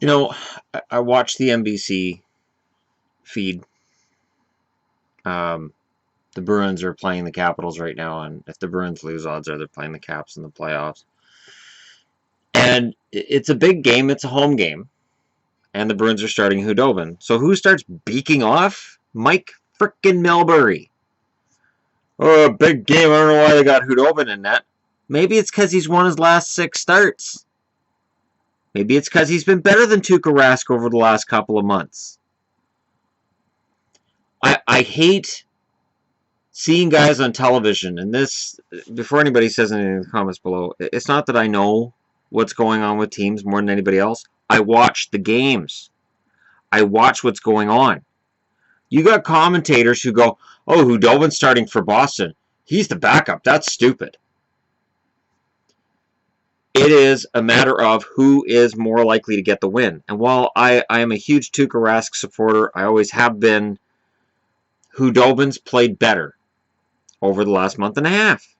You know, I watch the NBC feed. Um, the Bruins are playing the Capitals right now, and if the Bruins lose, odds are they're playing the Caps in the playoffs. And it's a big game. It's a home game. And the Bruins are starting Hudobin. So who starts beaking off? Mike frickin' Milbury. Oh, big game. I don't know why they got Hudobin in that. Maybe it's because he's won his last 6 starts. Maybe it's because he's been better than Tuukka Rask over the last couple of months. I hate seeing guys on television, and this, before anybody says anything in the comments below, it's not that I know what's going on with teams more than anybody else. I watch the games. I watch what's going on. You got commentators who go, oh, Hudobin's starting for Boston. He's the backup. That's stupid. It is a matter of who is more likely to get the win. And while I am a huge Tuukka Rask supporter, I always have been, Hudobin's played better over the last month and a half.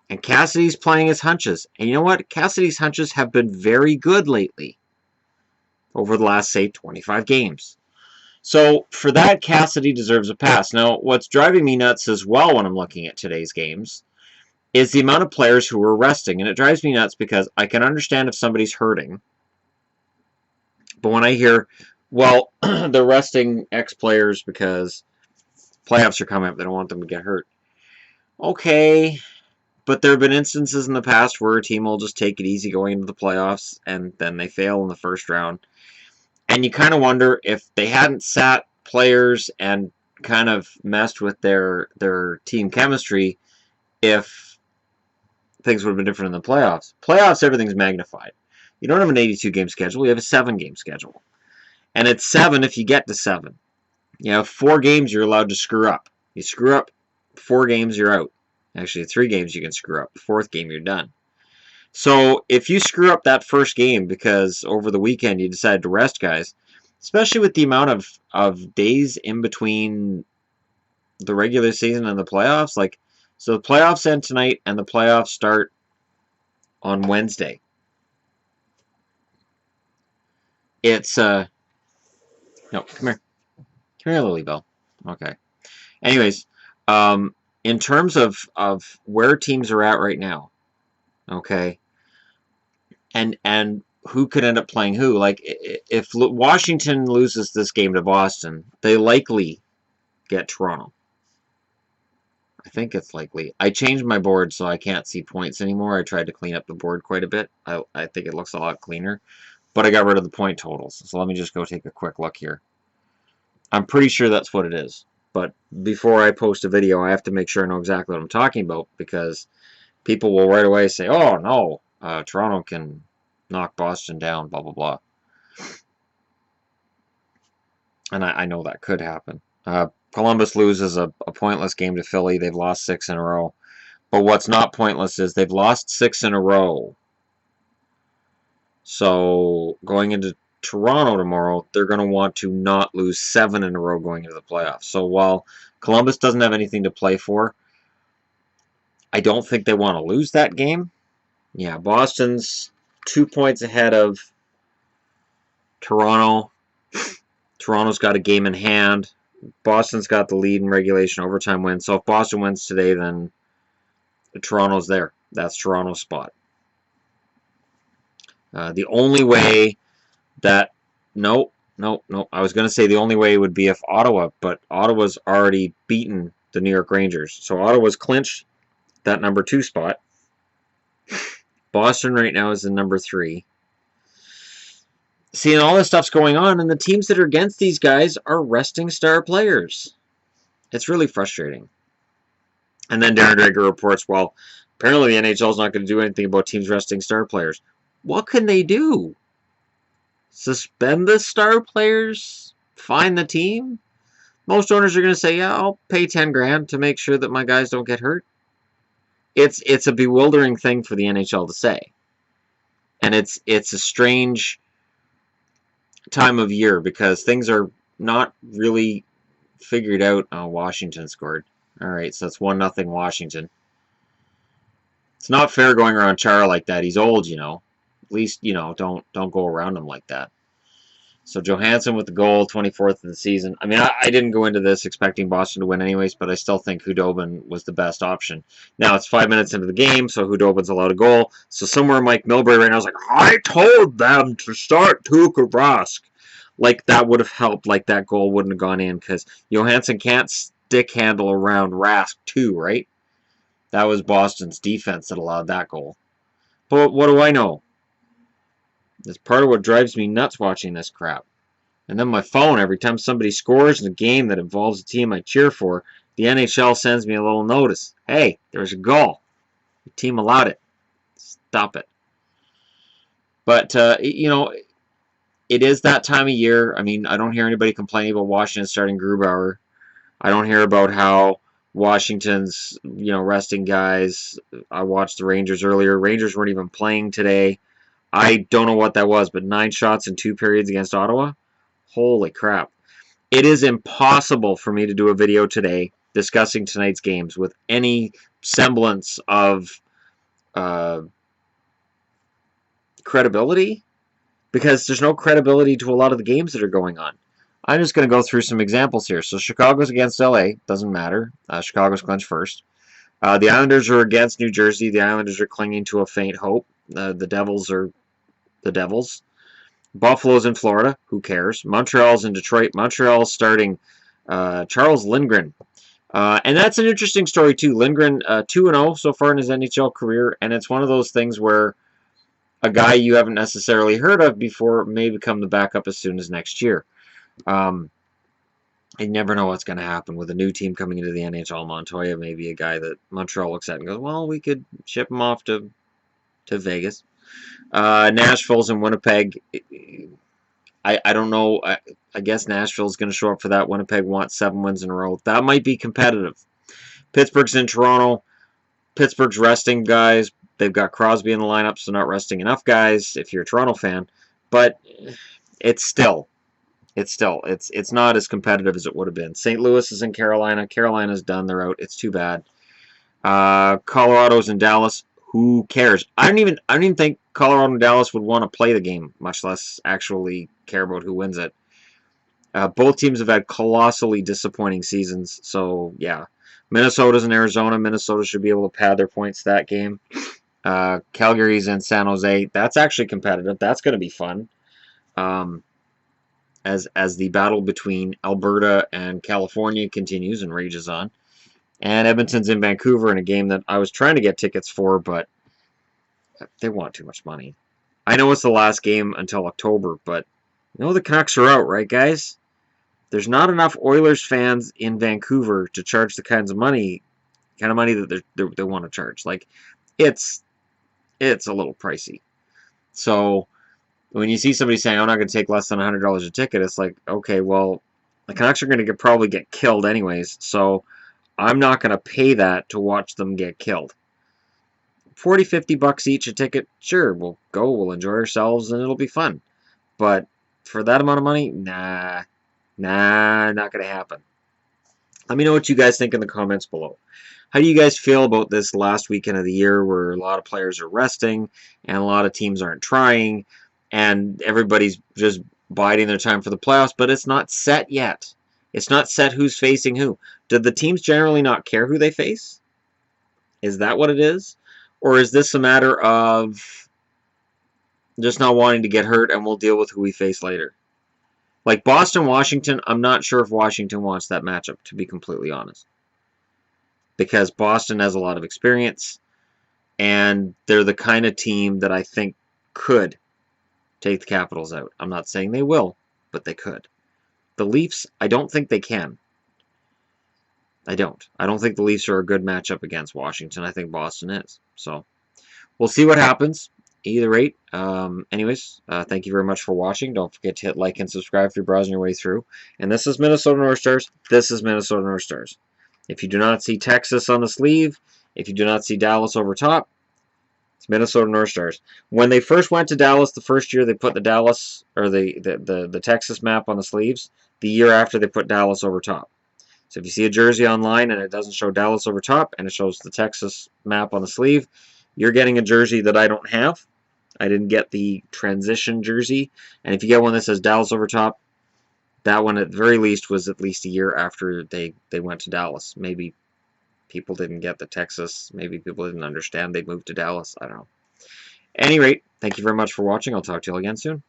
And Cassidy's playing his hunches. And you know what? Cassidy's hunches have been very good lately. Over the last, say, 25 games. So, for that, Cassidy deserves a pass. Now, what's driving me nuts as well when I'm looking at today's games is the amount of players who are resting. And it drives me nuts because I can understand if somebody's hurting. But when I hear, well, they're resting X players because playoffs are coming up, they don't want them to get hurt. Okay, but there have been instances in the past where a team will just take it easy going into the playoffs, and then they fail in the first round. And you kind of wonder if they hadn't sat players and kind of messed with their team chemistry, if things would have been different in the playoffs. Playoffs, everything's magnified. You don't have an 82-game schedule. You have a 7-game schedule. And it's 7 if you get to 7. You have 4 games you're allowed to screw up. You screw up 4 games, you're out. Actually, 3 games you can screw up. The 4th game, you're done. So if you screw up that first game because over the weekend you decided to rest guys, especially with the amount of days in between the regular season and the playoffs, like, so the playoffs end tonight and the playoffs start on Wednesday. It's, no, come here. Come here, Lily Bell. Okay. Anyways, in terms of where teams are at right now, okay, and who could end up playing who, like, if Washington loses this game to Boston, they likely get Toronto. I think it's likely. I changed my board so I can't see points anymore. I tried to clean up the board quite a bit. I think it looks a lot cleaner, but I got rid of the point totals. So let me just go take a quick look here. I'm pretty sure that's what it is. But before I post a video, I have to make sure I know exactly what I'm talking about, because people will right away say, oh, no, Toronto can knock Boston down, blah, blah, blah. And I know that could happen. Columbus loses a pointless game to Philly. They've lost 6 in a row. But what's not pointless is they've lost 6 in a row. So going into Toronto tomorrow, they're going to want to not lose 7 in a row going into the playoffs. So while Columbus doesn't have anything to play for, I don't think they want to lose that game. Yeah, Boston's 2 points ahead of Toronto. Toronto's got a game in hand. Boston's got the lead in regulation, overtime win. So if Boston wins today, then Toronto's there. That's Toronto's spot. The only way that... No. I was going to say the only way would be if Ottawa, but Ottawa's already beaten the New York Rangers. So Ottawa's clinched that number 2 spot. Boston right now is in number 3. See, and all this stuff's going on, and the teams that are against these guys are resting star players. It's really frustrating. And then Darren Drager reports, well, apparently the NHL is not going to do anything about teams resting star players. What can they do? Suspend the star players? Fine the team? Most owners are going to say, yeah, I'll pay 10 grand to make sure that my guys don't get hurt. It's a bewildering thing for the NHL to say. And it's a strange time of year because things are not really figured out. Oh, Washington scored. All right, so that's 1-0 Washington. It's not fair going around Chara like that. He's old, you know. At least, you know, don't go around him like that. So Johansson with the goal, 24th of the season. I mean, I didn't go into this expecting Boston to win anyways, but I still think Hudobin was the best option. Now, it's 5 minutes into the game, so Hudobin's allowed a goal. So somewhere Mike Milbury right now is like, I told them to start Tuukka Rask. Like, that would have helped. Like, that goal wouldn't have gone in because Johansson can't stick handle around Rask too, right? That was Boston's defense that allowed that goal. But what do I know? It's part of what drives me nuts watching this crap. And then my phone, every time somebody scores in a game that involves a team I cheer for, the NHL sends me a little notice. Hey, there's a goal. The team allowed it. Stop it. But, you know, it is that time of year. I mean, I don't hear anybody complaining about Washington starting Grubauer. I don't hear about how Washington's, you know, resting guys. I watched the Rangers earlier. Rangers weren't even playing today. I don't know what that was, but 9 shots in 2 periods against Ottawa? Holy crap. It is impossible for me to do a video today discussing tonight's games with any semblance of credibility, because there's no credibility to a lot of the games that are going on. I'm just going to go through some examples here. So Chicago's against LA. Doesn't matter. Chicago's clinched first. The Islanders are against New Jersey. The Islanders are clinging to a faint hope. The Devils are the Devils. Buffalo's in Florida. Who cares? Montreal's in Detroit. Montreal's starting Charles Lindgren. And that's an interesting story, too. Lindgren, 2-0 so far in his NHL career. And it's one of those things where a guy you haven't necessarily heard of before may become the backup as soon as next year. You never know what's going to happen with a new team coming into the NHL. Montoya may be a guy that Montreal looks at and goes, well, we could ship him off to Vegas. Nashville's in Winnipeg. I don't know. I guess Nashville's going to show up for that. Winnipeg wants 7 wins in a row. That might be competitive. Pittsburgh's in Toronto. Pittsburgh's resting guys. They've got Crosby in the lineup, so not resting enough guys if you're a Toronto fan. But it's not as competitive as it would have been. St. Louis is in Carolina. Carolina's done. They're out. It's too bad. Colorado's in Dallas. Who cares? I don't even think Colorado and Dallas would want to play the game, much less actually care about who wins it. Both teams have had colossally disappointing seasons, so yeah. Minnesota's in Arizona. Minnesota should be able to pad their points that game. Calgary's in San Jose. That's actually competitive. That's going to be fun. As the battle between Alberta and California continues and rages on. And Edmonton's in Vancouver in a game that I was trying to get tickets for, but they want too much money. I know it's the last game until October, but you know the Canucks are out, right, guys? There's not enough Oilers fans in Vancouver to charge the kind of money that they want to charge. Like, it's a little pricey. So when you see somebody saying, I'm not going to take less than $100 a ticket, it's like, okay, well, the Canucks are going to probably get killed anyways, so I'm not going to pay that to watch them get killed. $40-50 each a ticket, sure, we'll go, we'll enjoy ourselves, and it'll be fun. But for that amount of money, nah, not going to happen. Let me know what you guys think in the comments below. How do you guys feel about this last weekend of the year where a lot of players are resting and a lot of teams aren't trying and everybody's just biding their time for the playoffs, but it's not set yet? It's not set who's facing who. Do the teams generally not care who they face? Is that what it is? Or is this a matter of just not wanting to get hurt and we'll deal with who we face later? Like Boston-Washington, I'm not sure if Washington wants that matchup, to be completely honest. Because Boston has a lot of experience, and they're the kind of team that I think could take the Capitals out. I'm not saying they will, but they could. The Leafs, I don't think they can. I don't think the Leafs are a good matchup against Washington. I think Boston is. So, we'll see what happens. Either rate. Anyways, thank you very much for watching. Don't forget to hit like and subscribe if you're browsing your way through. And this is Minnesota North Stars. This is Minnesota North Stars. If you do not see Texas on the sleeve, if you do not see Dallas over top, it's Minnesota North Stars. When they first went to Dallas the first year, they put the Dallas or the Texas map on the sleeves. The year after, they put Dallas over top. So if you see a jersey online and it doesn't show Dallas over top and it shows the Texas map on the sleeve, you're getting a jersey that I don't have. I didn't get the transition jersey. And if you get one that says Dallas over top, that one at the very least was at least a year after they went to Dallas. Maybe people didn't get the Texas. Maybe people didn't understand they moved to Dallas. I don't know. At any rate, thank you very much for watching. I'll talk to you all again soon.